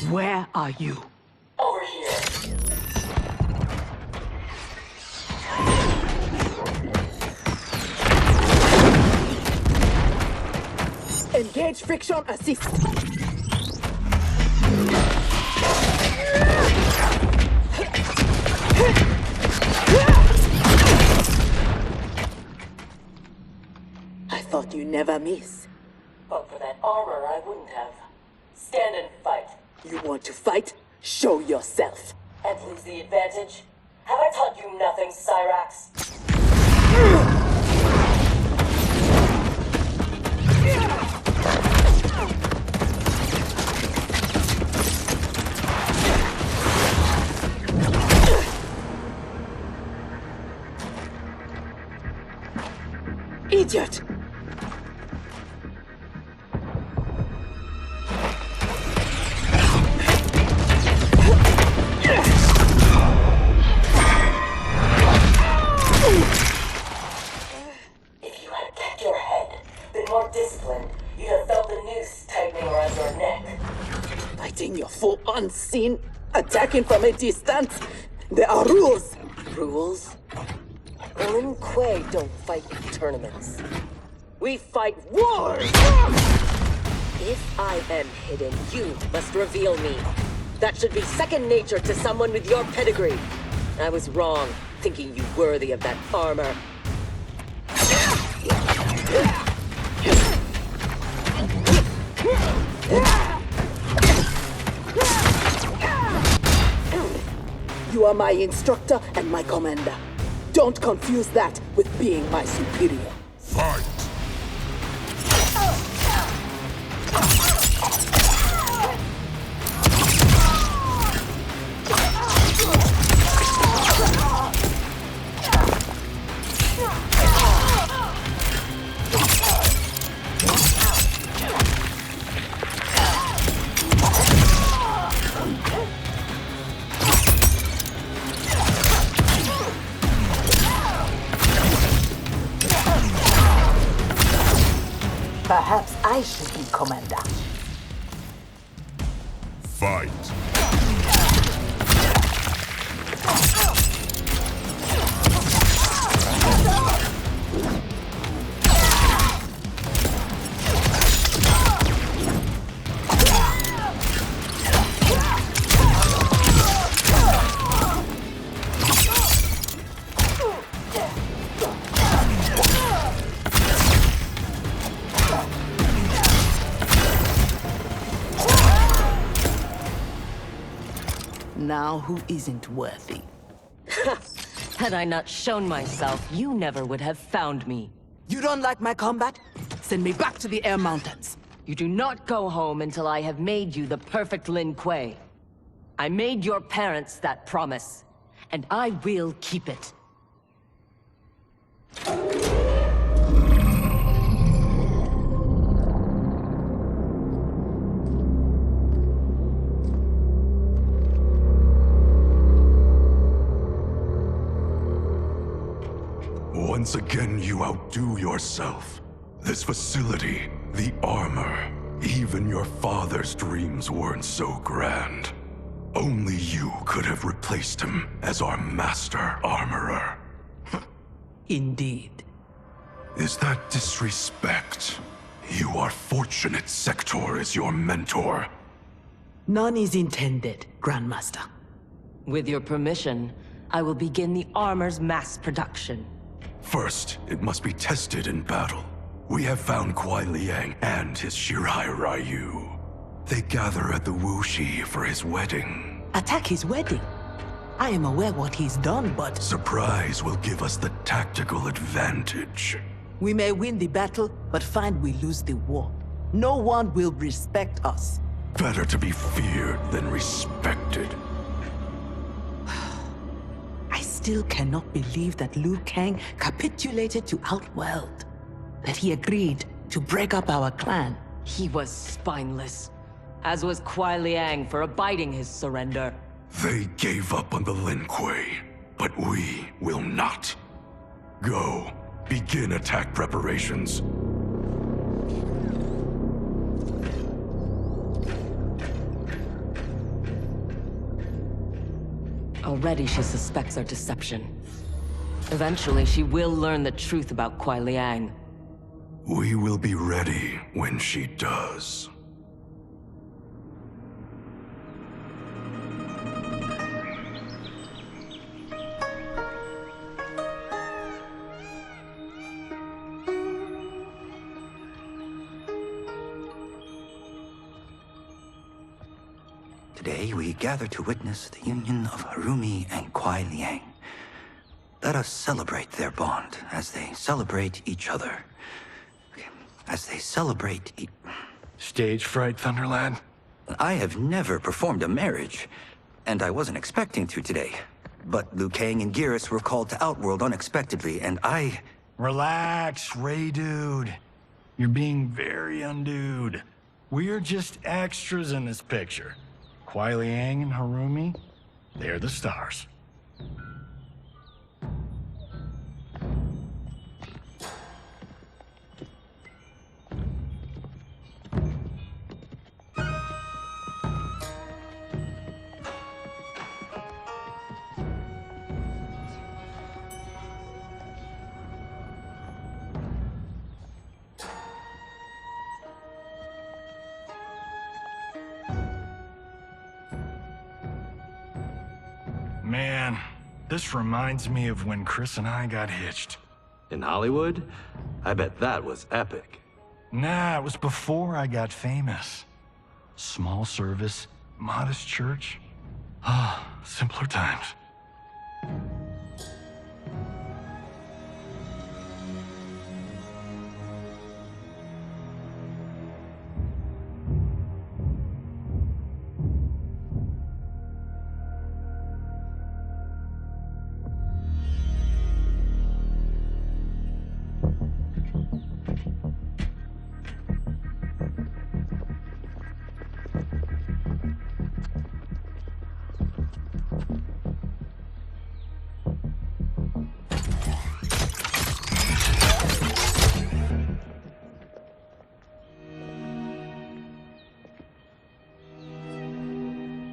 Where are you? Over here. Engage friction assist. I thought you never miss. But for that armor, I wouldn't have. Stand and fight. You want to fight? Show yourself. And lose the advantage? Have I taught you nothing, Cyrax? Idiot! If you had kept your head, been more disciplined, you'd have felt the noose tightening around your neck. Fighting your foe unseen, attacking from a distance. There are rules. Rules? Lin Kuei don't fight in tournaments. We fight wars! If I am hidden, you must reveal me. That should be second nature to someone with your pedigree. I was wrong, thinking you worthy of that armor. You are my instructor and my commander. Don't confuse that with being my superior. Fight! Perhaps I should be commander. Fight! Now who isn't worthy? Had I not shown myself, you never would have found me. You don't like my combat? Send me back to the air mountains. You do not go home until I have made you the perfect Lin Kuei. I made your parents that promise, and I will keep it. Once again, you outdo yourself. This facility, the armor, even your father's dreams weren't so grand. Only you could have replaced him as our master armorer. Indeed. Is that disrespect? You are fortunate Sector is your mentor. None is intended, Grandmaster. With your permission, I will begin the armor's mass production. First, it must be tested in battle. We have found Kuai Liang and his Shirai Ryu. They gather at the Wuxi for his wedding. Attack his wedding? I am aware what he's done, but... Surprise will give us the tactical advantage. We may win the battle, but find we lose the war. No one will respect us. Better to be feared than respected. I still cannot believe that Liu Kang capitulated to Outworld. That he agreed to break up our clan. He was spineless, as was Kuai Liang for abiding his surrender. They gave up on the Lin Kuei, but we will not. Go, begin attack preparations. Already she suspects our deception. Eventually, she will learn the truth about Kuai Liang. We will be ready when she does. Today we gather to witness the union of Harumi and Kuai Liang. Let us celebrate their bond as they celebrate each other. As they celebrate Stage fright, Thunderlad? I have never performed a marriage, and I wasn't expecting to today. But Liu Kang and Geras were called to Outworld unexpectedly, and I... Relax, Ray dude. You're being very undude. We're just extras in this picture. Kuai Liang and Harumi, they're the stars. Man, this reminds me of when Chris and I got hitched. In Hollywood? I bet that was epic. Nah, it was before I got famous. Small service, modest church. Ah, simpler times.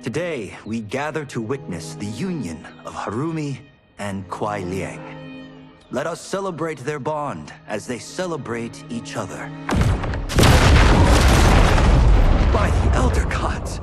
Today, we gather to witness the union of Harumi and Kuai Liang. Let us celebrate their bond as they celebrate each other. By the Elder Gods!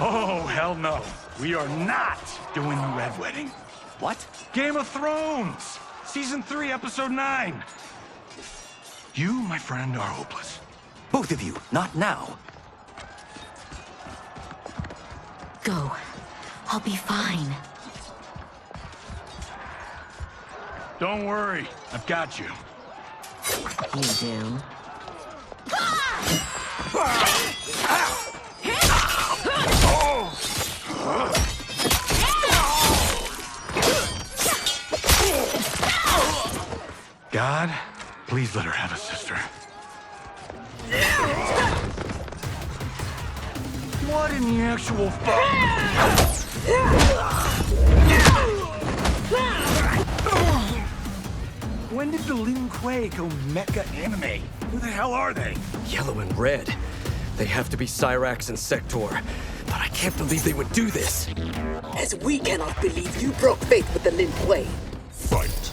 Oh, hell no. We are not doing the Red Wedding. What? Game of Thrones! Season 3, Episode 9. You, my friend, are hopeless. Both of you, not now. Go. I'll be fine. Don't worry, I've got you. You do? God, please let her have a sister. What in the actual fuck? When did the Lin Kuei go mecha anime? Who the hell are they? Yellow and red. They have to be Cyrax and Sector. But I can't believe they would do this. As we cannot believe you broke faith with the Lin Kuei. Fight.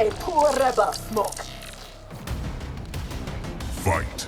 are a poor rebel, Smoke. Fight.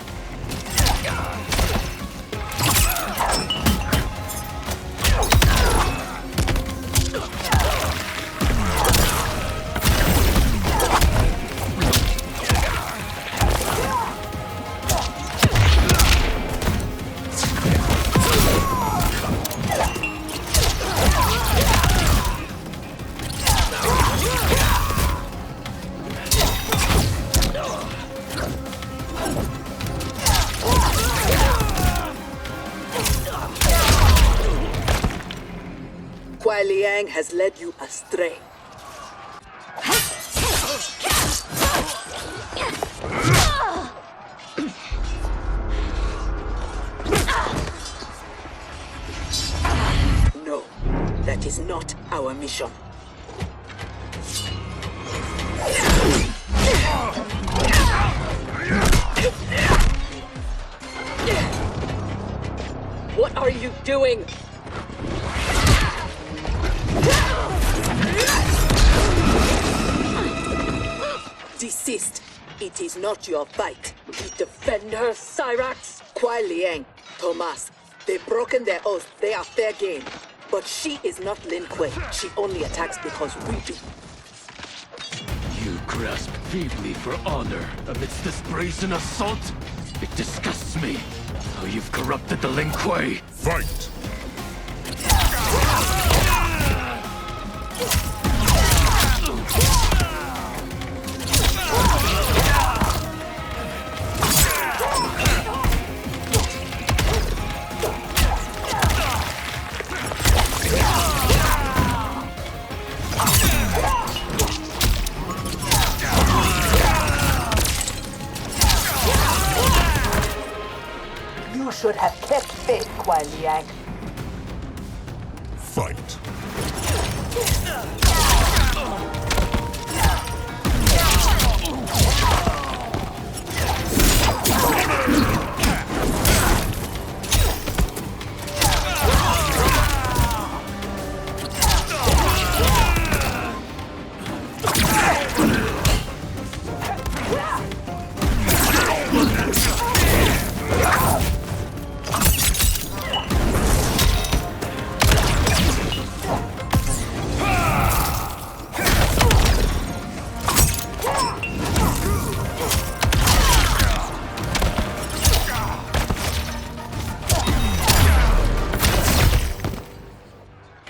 Kuai Liang has led you astray. No, that is not our mission. What are you doing? Desist. It is not your fight. We defend her, Cyrax. Kuai Liang, Thomas, they've broken their oath. They are fair game. But she is not Lin Kuei. She only attacks because we do. You grasp feebly for honor amidst this brazen assault? It disgusts me how you've corrupted the Lin Kuei. Fight! You should have kept faith, Kuai Liang. Fight!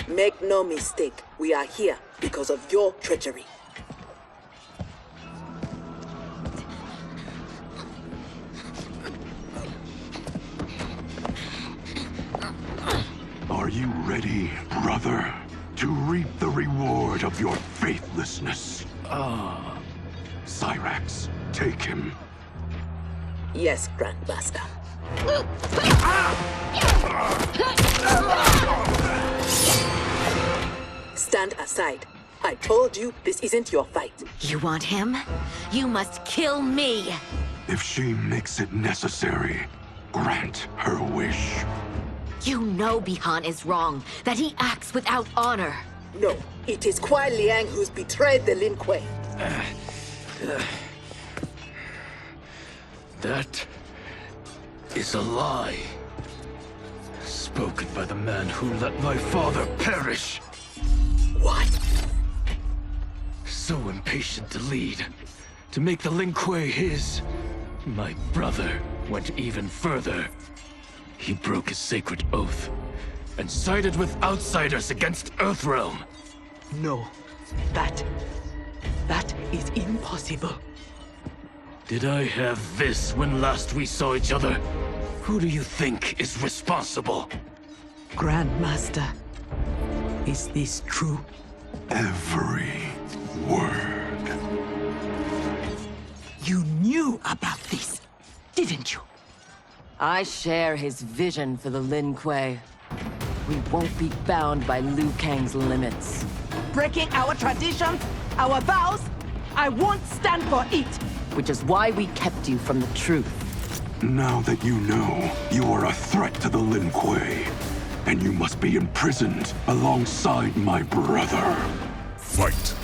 Make no mistake, we are here because of your treachery. Are you ready, brother, to reap the reward of your faithlessness? Cyrax, take him. Yes, Grandmaster. Stand aside. I told you this isn't your fight. You want him? You must kill me! If she makes it necessary, grant her wish. You know Bihan is wrong, that he acts without honor. No, it is Kuai Liang who's betrayed the Lin Kuei. That is a lie. Spoken by the man who let my father perish. What? So impatient to lead, to make the Lin Kuei his. My brother went even further. He broke his sacred oath and sided with outsiders against Earthrealm. No, that is impossible. Did I have this when last we saw each other? Who do you think is responsible? Grandmaster, is this true? Every word. You knew about this, didn't you? I share his vision for the Lin Kuei. We won't be bound by Liu Kang's limits. Breaking our traditions, our vows, I won't stand for it. Which is why we kept you from the truth. Now that you know, you are a threat to the Lin Kuei, and you must be imprisoned alongside my brother. Fight!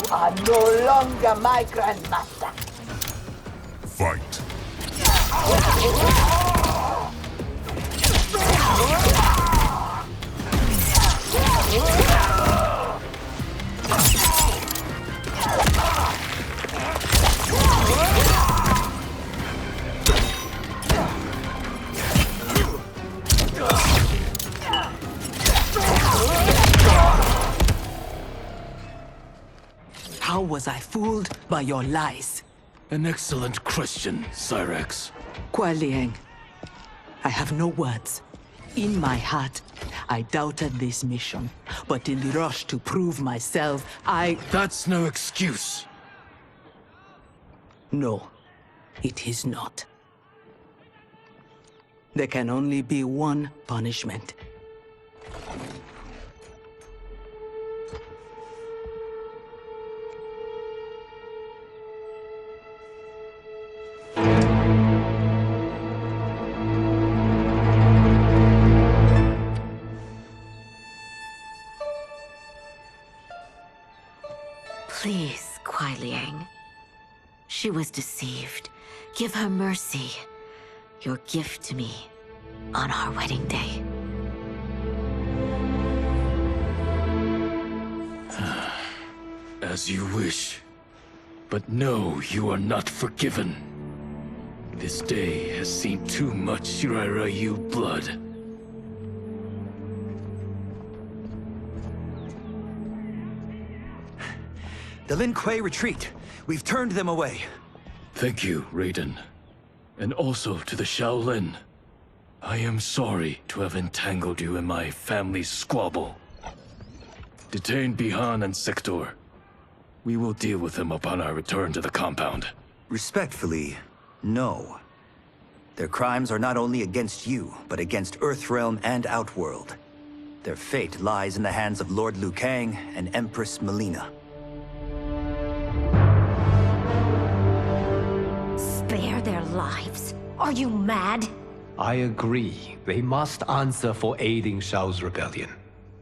Are no longer my grandmaster. Fight. How was I fooled by your lies? An excellent question, Cyrex. Kuai Liang, I have no words. In my heart, I doubted this mission, but in the rush to prove myself, That's no excuse. No, it is not. There can only be one punishment. Please, Kuai Liang. She was deceived. Give her mercy. Your gift to me on our wedding day. As you wish. But no, you are not forgiven. This day has seen too much Shirairayu blood. The Lin Kuei retreat. We've turned them away. Thank you, Raiden. And also to the Shaolin. I am sorry to have entangled you in my family's squabble. Detain Bihan and Sector. We will deal with them upon our return to the compound. Respectfully, no. Their crimes are not only against you, but against Earthrealm and Outworld. Their fate lies in the hands of Lord Liu Kang and Empress Melina. Spare their lives? Are you mad? I agree. They must answer for aiding Shao's rebellion.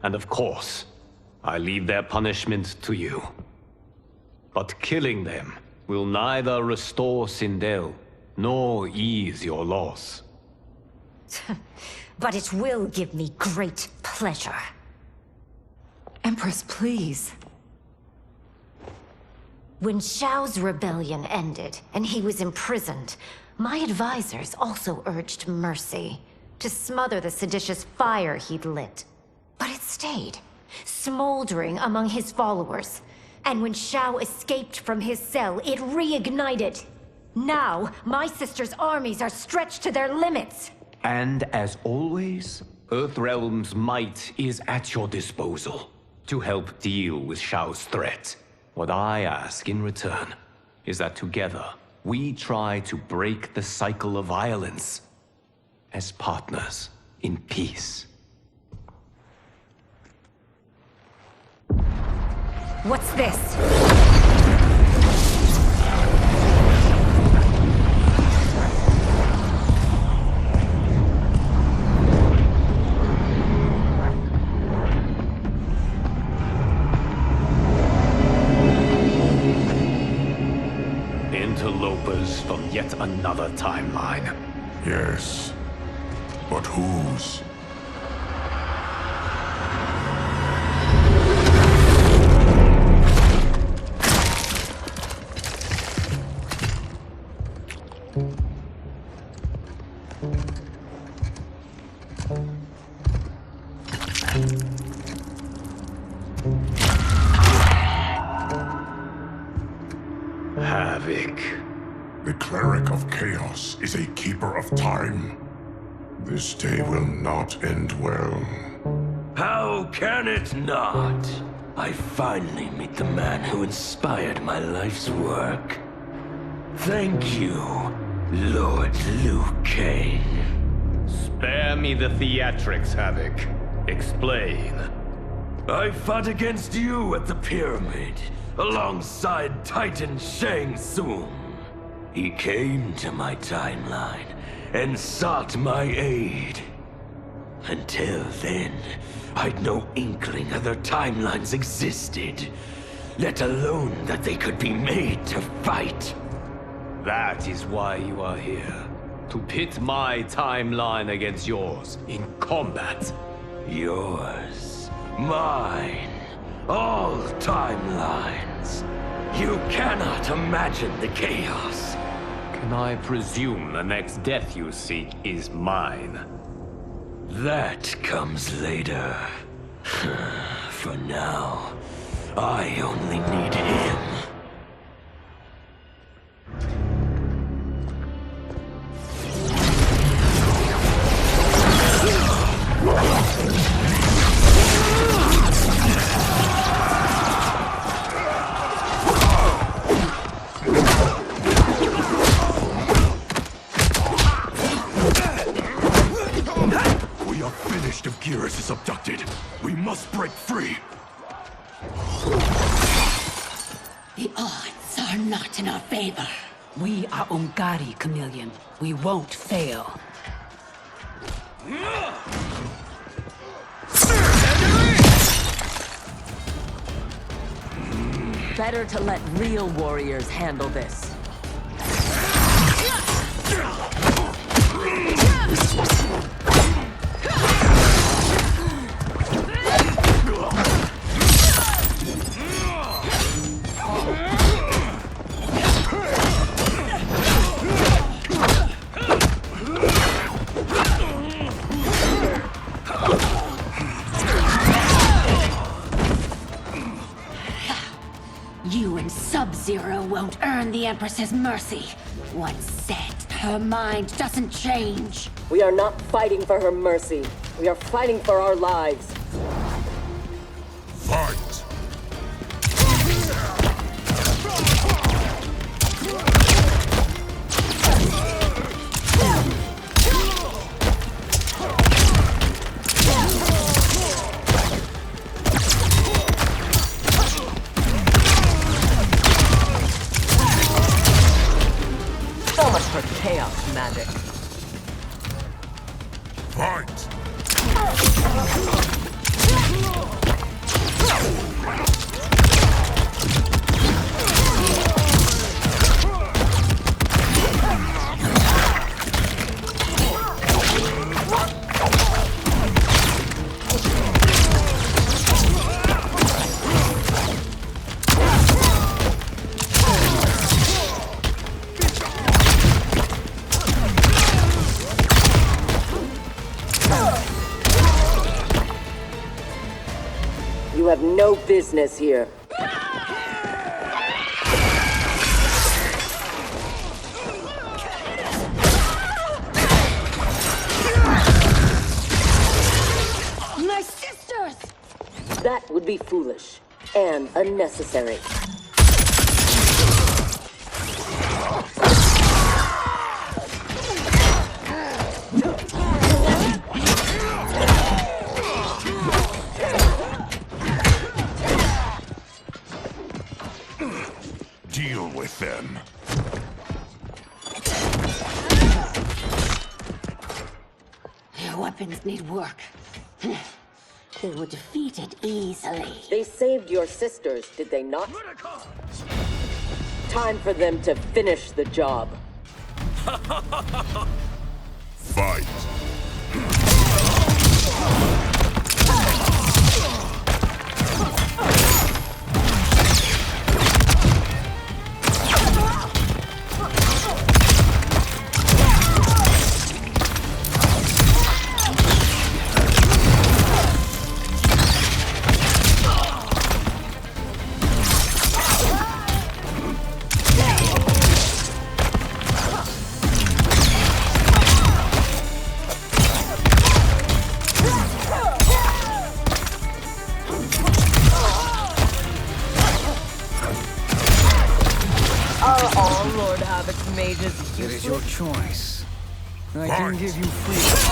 And of course, I leave their punishment to you. But killing them will neither restore Sindel, nor ease your loss. But it will give me great pleasure. Empress, please. When Shao's rebellion ended, and he was imprisoned, my advisors also urged mercy, to smother the seditious fire he'd lit. But it stayed, smoldering among his followers. And when Shao escaped from his cell, it reignited. Now, my sister's armies are stretched to their limits. And as always, Earthrealm's might is at your disposal to help deal with Shao's threat. What I ask in return is that together, we try to break the cycle of violence as partners in peace. What's this? Interlopers from yet another timeline. Yes. But whose? Havoc. The cleric of chaos is a keeper of time. This day will not end well. How can it not? I finally meet the man who inspired my life's work. Thank you, Lord Liu Kang. Spare me the theatrics, Havoc. Explain. I fought against you at the pyramid, alongside Titan Shang Tsung. He came to my timeline and sought my aid. Until then, I'd no inkling other timelines existed, let alone that they could be made to fight. That is why you are here. To pit my timeline against yours in combat. Yours, mine, all timelines. You cannot imagine the chaos. Can I presume the next death you seek is mine? That comes later. For now, I only need him. If Geras is abducted, we must break free. The odds are not in our favor. We are Ungari, Chameleon. We won't fail. Better to let real warriors handle this. You and Sub-Zero won't earn the Empress's mercy. Once set, her mind doesn't change. We are not fighting for her mercy. We are fighting for our lives. Fight! So much for chaos magic. Fight! You have no business here. My sisters! That would be foolish and unnecessary. Deal with them. Their weapons need work. They were defeated easily. They saved your sisters, did they not? Time for them to finish the job. Fight! I can give you freedom.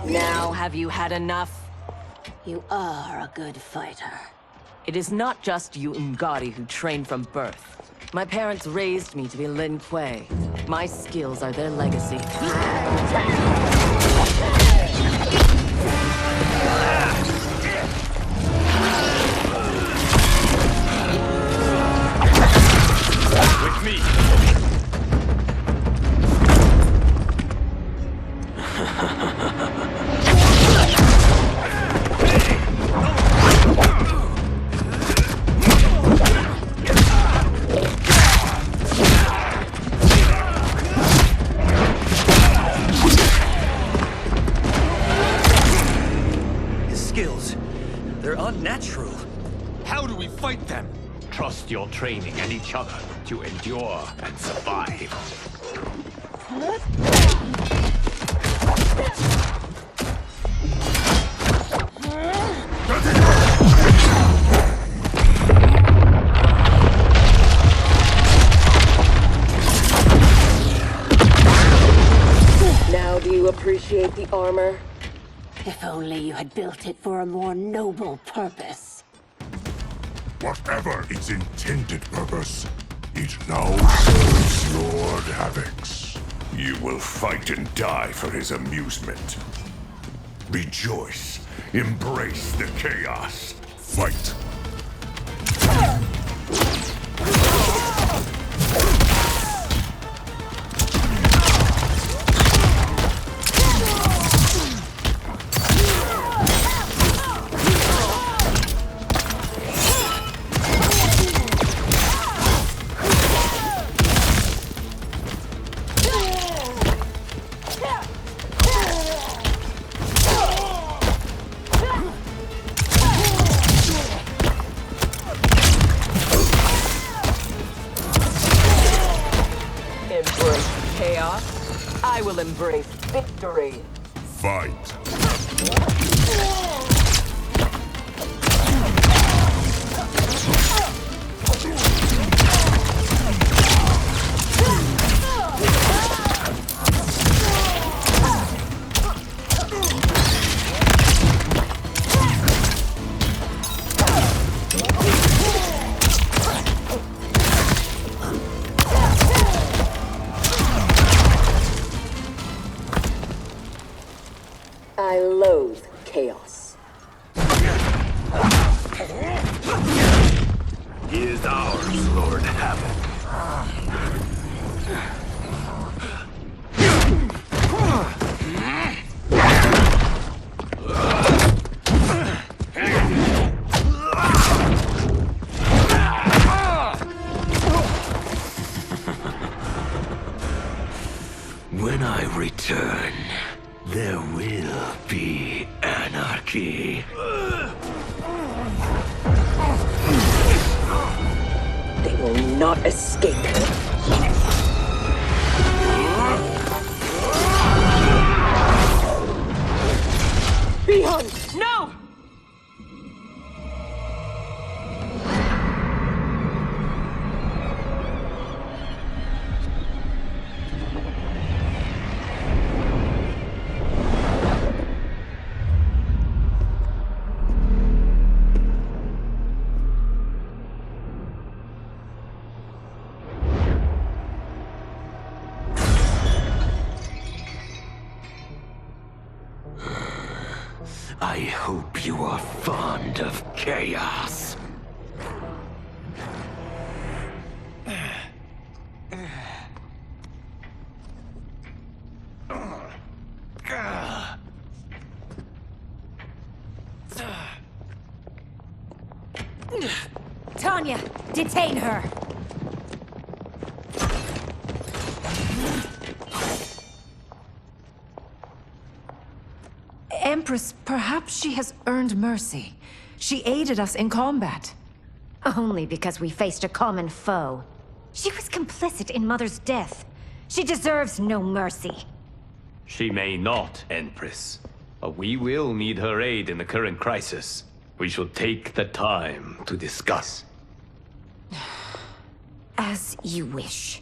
Now have you had enough? You are a good fighter. It is not just you Ungari who train from birth. My parents raised me to be Lin Kuei. My skills are their legacy. With me! His skills, they're unnatural. How do we fight them? Trust your training and each other to endure and survive. Now do you appreciate the armor? If only you had built it for a more noble purpose. Whatever its intended purpose, it now serves Lord Havoc's. You will fight and die for his amusement. Rejoice. Embrace the chaos. Fight. Embrace chaos. I will embrace victory. Fight. I loathe chaos. He is ours, Lord Havoc. When I return, there will be anarchy. They will not escape. Beyond! No! I hope you are fond of chaos. Tanya, detain her! Empress, perhaps she has earned mercy. She aided us in combat. Only because we faced a common foe. She was complicit in Mother's death. She deserves no mercy. She may not, Empress. But we will need her aid in the current crisis. We should take the time to discuss. As you wish.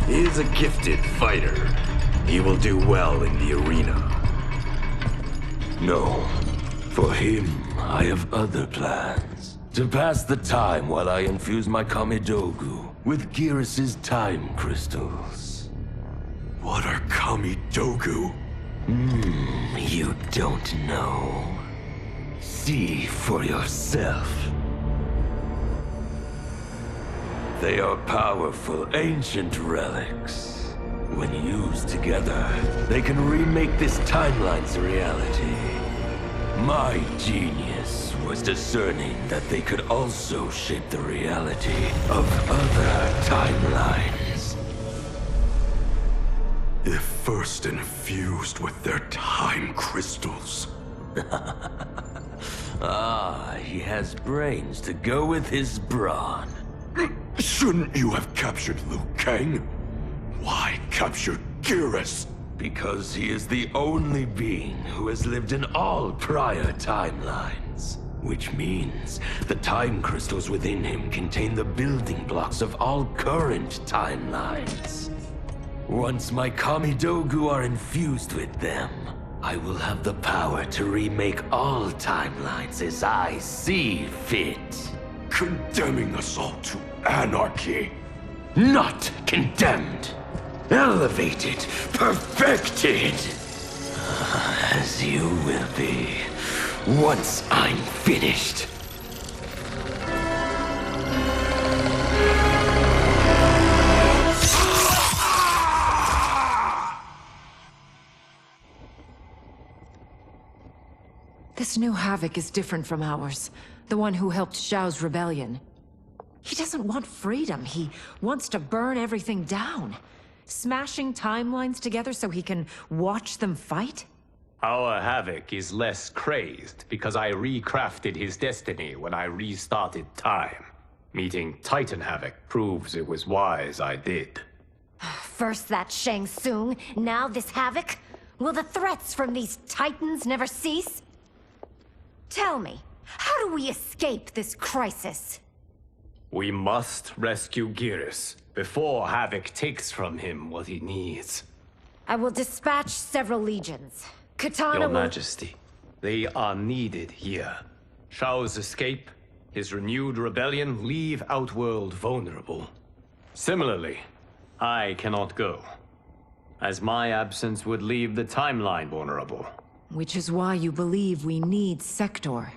He is a gifted fighter. He will do well in the arena. No. For him, I have other plans. To pass the time while I infuse my Kamidogu with Gearus' time crystals. What are Kamidogu? You don't know. See for yourself. They are powerful, ancient relics. When used together, they can remake this timeline's reality. My genius was discerning that they could also shape the reality of other timelines. If first infused with their time crystals. He has brains to go with his brawn. Shouldn't you have captured Liu Kang? Why capture Gearus? Because he is the only being who has lived in all prior timelines. Which means the time crystals within him contain the building blocks of all current timelines. Once my Kamidogu are infused with them, I will have the power to remake all timelines as I see fit. Condemning us all to anarchy. Not condemned. Elevated. Perfected. As you will be, once I'm finished. This new Havoc is different from ours. The one who helped Xiao's rebellion. He doesn't want freedom. He wants to burn everything down. Smashing timelines together so he can watch them fight? Our Havoc is less crazed because I recrafted his destiny when I restarted time. Meeting Titan Havoc proves it was wise I did. First that Shang Tsung, now this Havoc? Will the threats from these Titans never cease? Tell me, how do we escape this crisis? We must rescue Gearus before Havoc takes from him what he needs. I will dispatch several legions. Katana Your will... Majesty, they are needed here. Shao's escape, his renewed rebellion leave Outworld vulnerable. Similarly, I cannot go, as my absence would leave the timeline vulnerable. Which is why you believe we need Sector.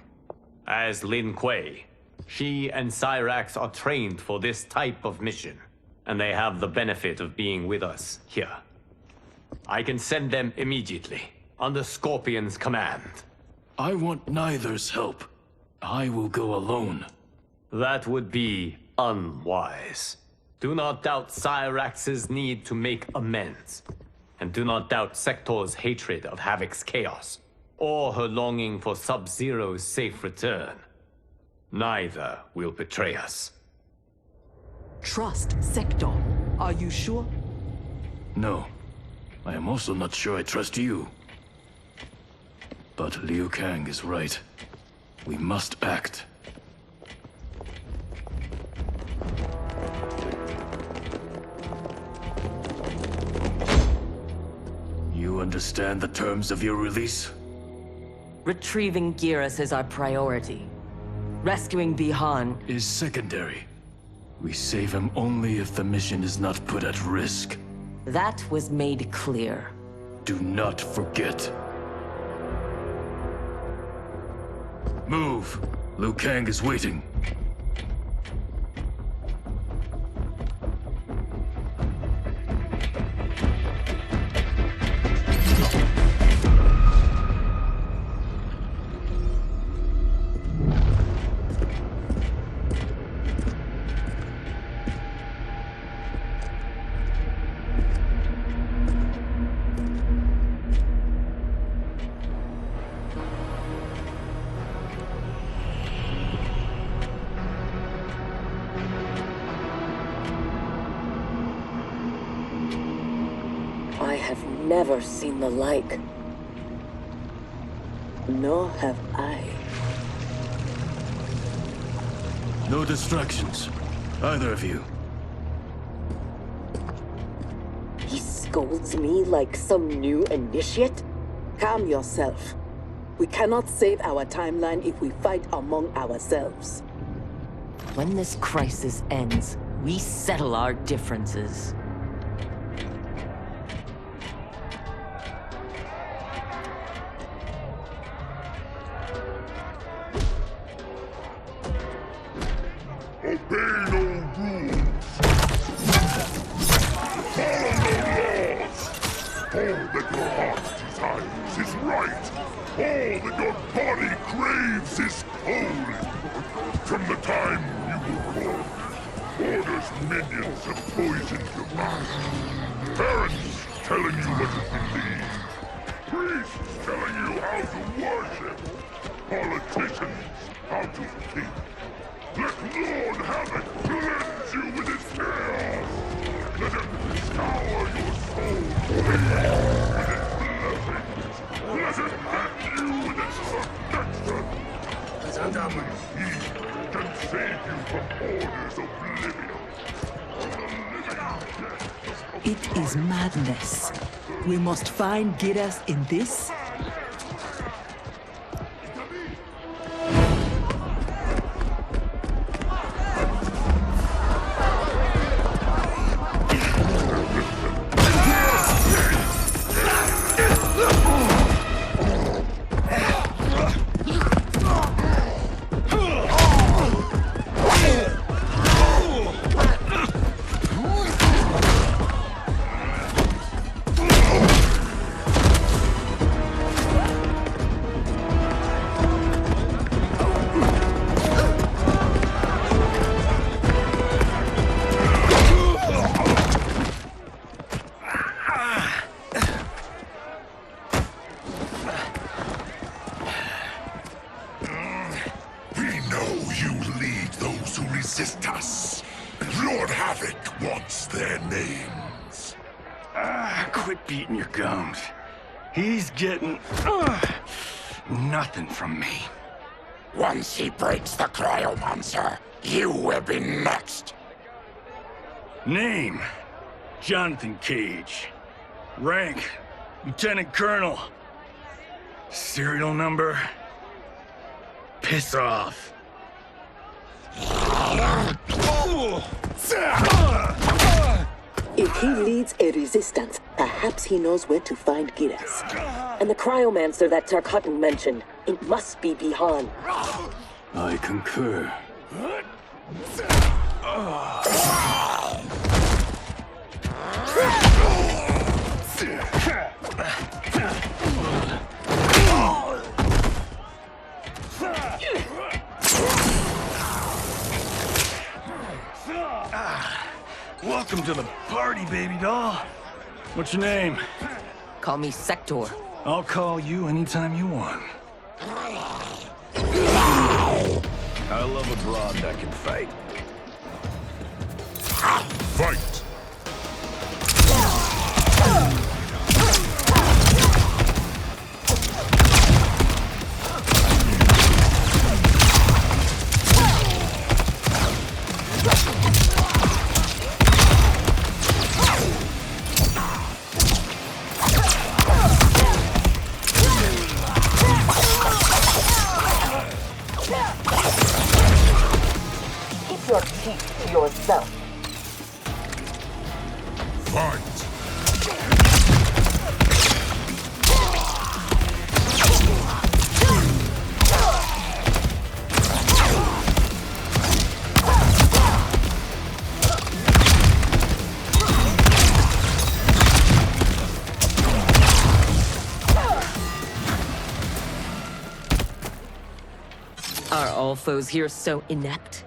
As Lin Kuei, she and Cyrax are trained for this type of mission, and they have the benefit of being with us here. I can send them immediately, under Scorpion's command. I want neither's help. I will go alone. That would be unwise. Do not doubt Cyrax's need to make amends. and do not doubt Sector's hatred of Havoc's chaos, or her longing for Sub-Zero's safe return. Neither will betray us. Trust Sector. Are you sure? No. I am also not sure I trust you. But Liu Kang is right. We must act. You understand the terms of your release? Retrieving Geras is our priority. Rescuing Bihan is secondary. We save him only if the mission is not put at risk. That was made clear. Do not forget. Move! Liu Kang is waiting. I have never seen the like. Nor have I. No distractions. Either of you. He scolds me like some new initiate? Calm yourself. We cannot save our timeline if we fight among ourselves. When this crisis ends, we settle our differences. Obey no rules. Follow no laws. All that your heart desires is right. All that your body craves is cold. From the time you were born, Order's minions have poisoned your mind. Parents telling you what to believe. Priests telling you how to worship. Politicians how to think. Let Lord Havoc cleanse you with his chaos! Let him scour your soul with his blessings! Let him hand you with his protection! Only he can save you from Order's oblivion! It is madness. We must find Geras in this. Resist us. Lord Havoc wants their names. Quit beating your gums. He's getting nothing from me. Once he breaks the cryo monster, you will be next. Name: Jonathan Cage. Rank: Lieutenant Colonel. Serial number: piss off. If he leads a resistance, perhaps he knows where to find Geras. And the cryomancer that Tarkatan mentioned, it must be Bihan. I concur. Welcome to the party, baby doll. What's your name? Call me Sector. I'll call you anytime you want. I love a broad that can fight. Fight! Keep your teeth to yourself. Fight! Are all foes here so inept?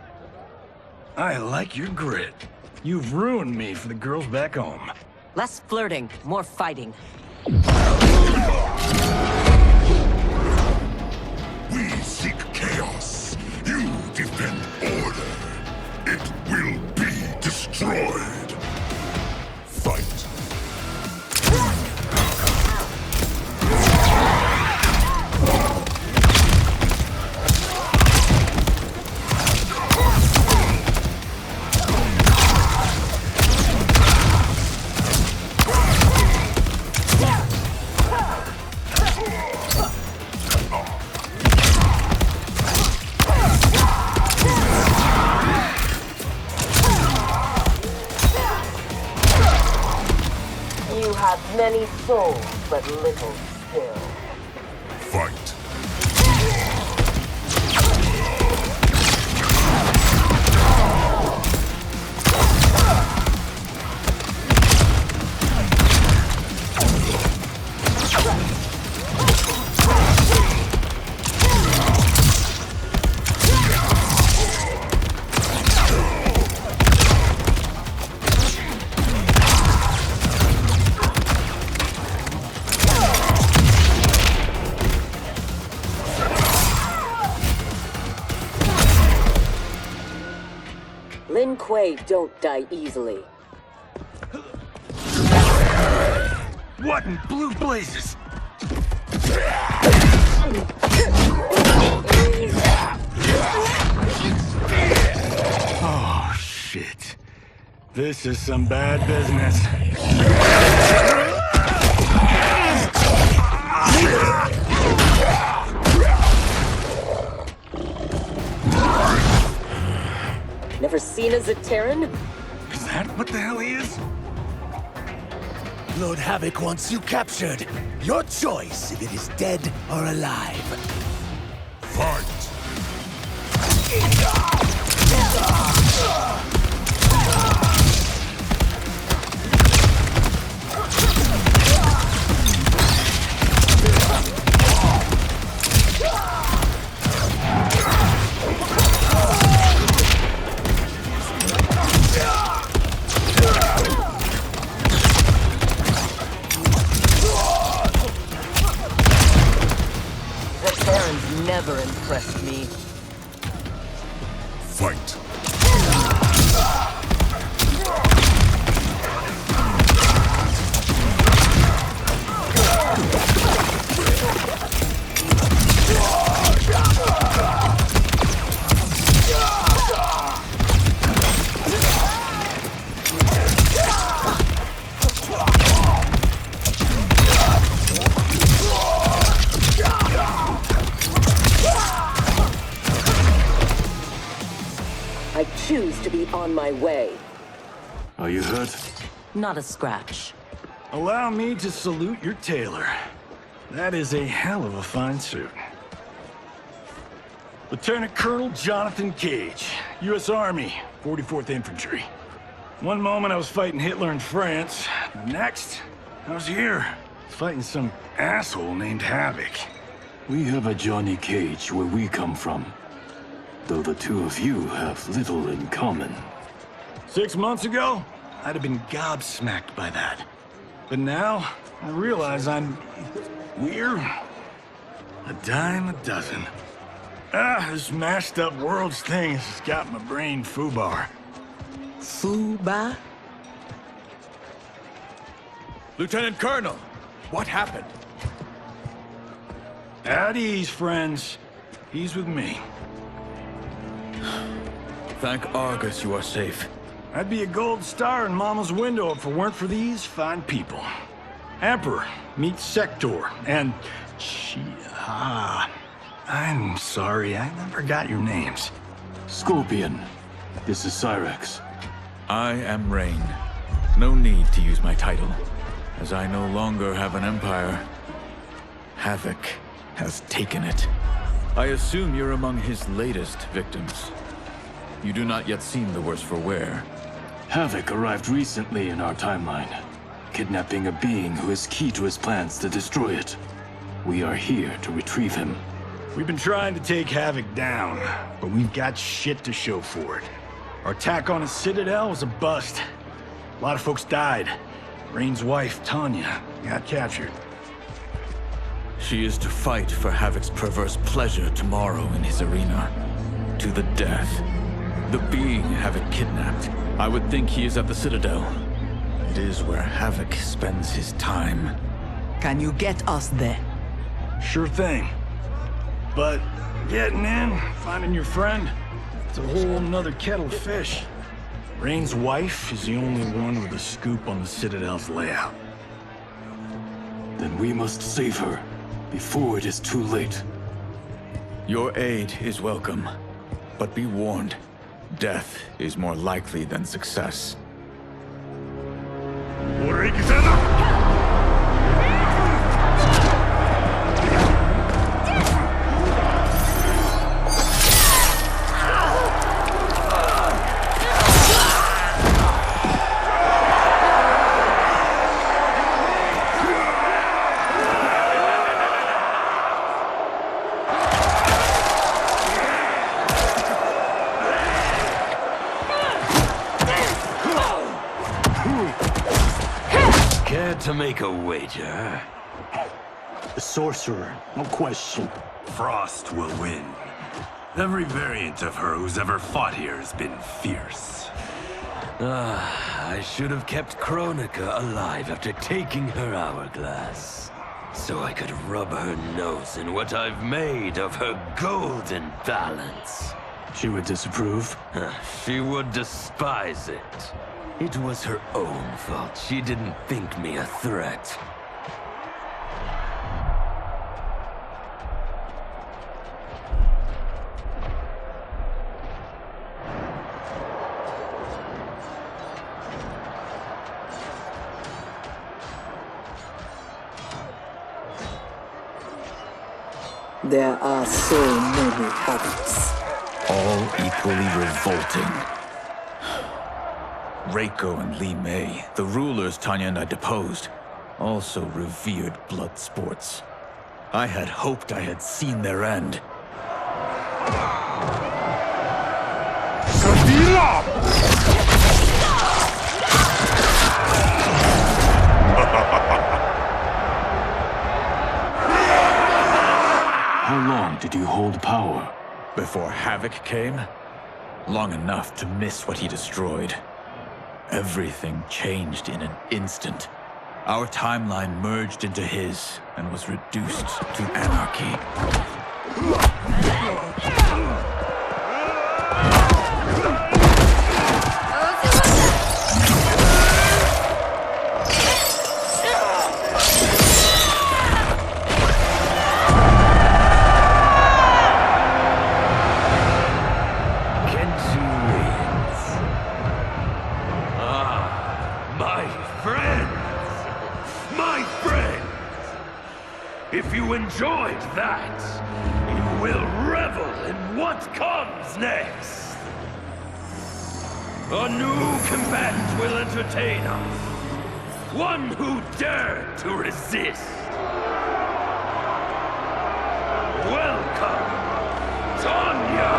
I like your grit. You've ruined me for the girls back home. Less flirting, more fighting. We seek chaos. You defend order. It will be destroyed. Fight. You have many souls, but little skill. Fight. Lin Kuei don't die easily. What in blue blazes? Oh, shit. This is some bad business. Never seen a Zaterran? Is that what the hell he is? Lord Havoc wants you captured. Your choice if it is dead or alive. Fight. Zaterrans never impressed me. Fight. I choose to be on my way. Are you hurt? Not a scratch. Allow me to salute your tailor. That is a hell of a fine suit. Lieutenant Colonel Jonathan Cage, U.S. Army, 44th Infantry. One moment I was fighting Hitler in France. The next, I was here, fighting some asshole named Havoc. We have a Johnny Cage where we come from. Though the two of you have little in common. 6 months ago, I'd have been gobsmacked by that. But now, I realize we're a dime a dozen. This mashed up worlds thing has got my brain foobar. Foobar? Lieutenant Colonel, what happened? At ease, friends. He's with me. Thank Argus you are safe. I'd be a gold star in Mama's window if it weren't for these fine people. Emperor, meet Sector, and I'm sorry, I never got your names. Scorpion, this is Cyrex. I am Rain. No need to use my title, as I no longer have an empire. Havoc has taken it. I assume you're among his latest victims. You do not yet seem the worse for wear. Havoc arrived recently in our timeline, kidnapping a being who is key to his plans to destroy it. We are here to retrieve him. We've been trying to take Havoc down, but we've got shit to show for it. Our attack on his citadel was a bust. A lot of folks died. Rain's wife, Tanya, got captured. She is to fight for Havoc's perverse pleasure tomorrow in his arena. To the death. The being Havoc kidnapped. I would think he is at the Citadel. It is where Havoc spends his time. Can you get us there? Sure thing. But getting in, finding your friend, it's a whole nother kettle of fish. Rain's wife is the only one with a scoop on the Citadel's layout. Then we must save her, before it is too late. Your aid is welcome, but be warned, death is more likely than success. To make a wager? The sorcerer, no question. Frost will win. Every variant of her who's ever fought here has been fierce. I should have kept Kronika alive after taking her hourglass. So I could rub her nose in what I've made of her golden balance. She would disapprove? She would despise it. It was her own fault. She didn't think me a threat. There are so many Havocs. All equally revolting. Reiko and Li Mei, the rulers Tanya and I deposed, also revered blood sports. I had hoped I had seen their end. How long did you hold power? Before Havoc came? Long enough to miss what he destroyed. Everything changed in an instant. Our timeline merged into his and was reduced to anarchy. If you enjoyed that, you will revel in what comes next. A new combatant will entertain us. One who dared to resist. Welcome, Tanya!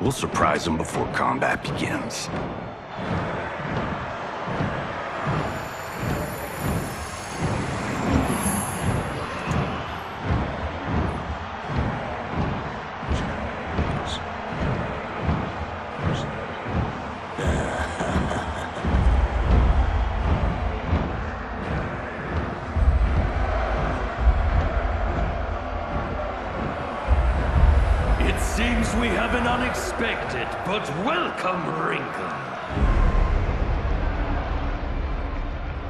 We'll surprise them before combat begins. Seems we have an unexpected but welcome wrinkle.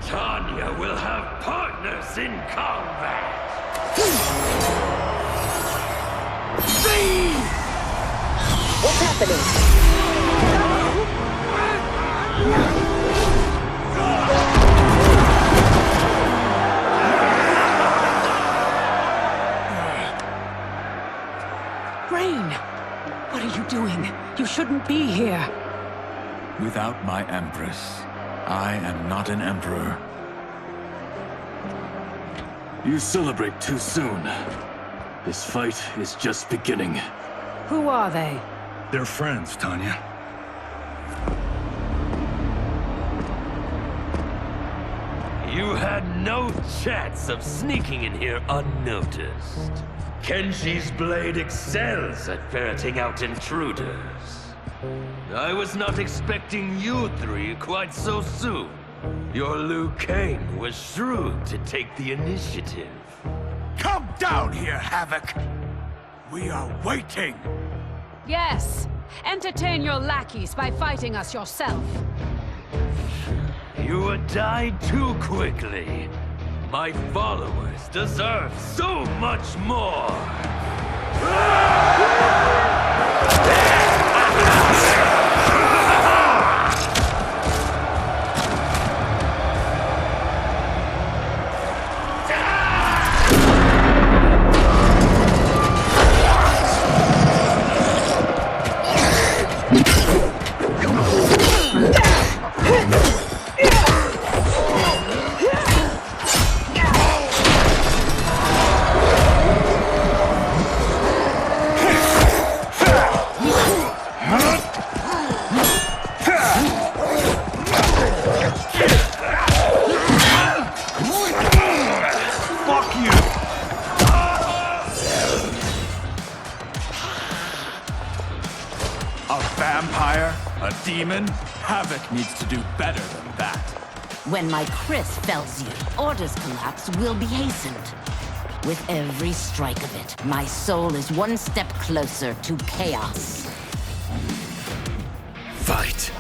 Tanya will have partners in combat. What's happening? Rain! What are you doing? You shouldn't be here. Without my Empress, I am not an Emperor. You celebrate too soon. This fight is just beginning. Who are they? They're friends, Tanya. You had no chance of sneaking in here unnoticed. Kenshi's blade excels at ferreting out intruders. I was not expecting you three quite so soon. Your Liu Kang was shrewd to take the initiative. Come down here, Havoc! We are waiting! Yes! Entertain your lackeys by fighting us yourself. You died too quickly. My followers deserve so much more! Demon, Havoc needs to do better than that. When my Chris fells you, Order's collapse will be hastened. With every strike of it, my soul is one step closer to chaos. Fight!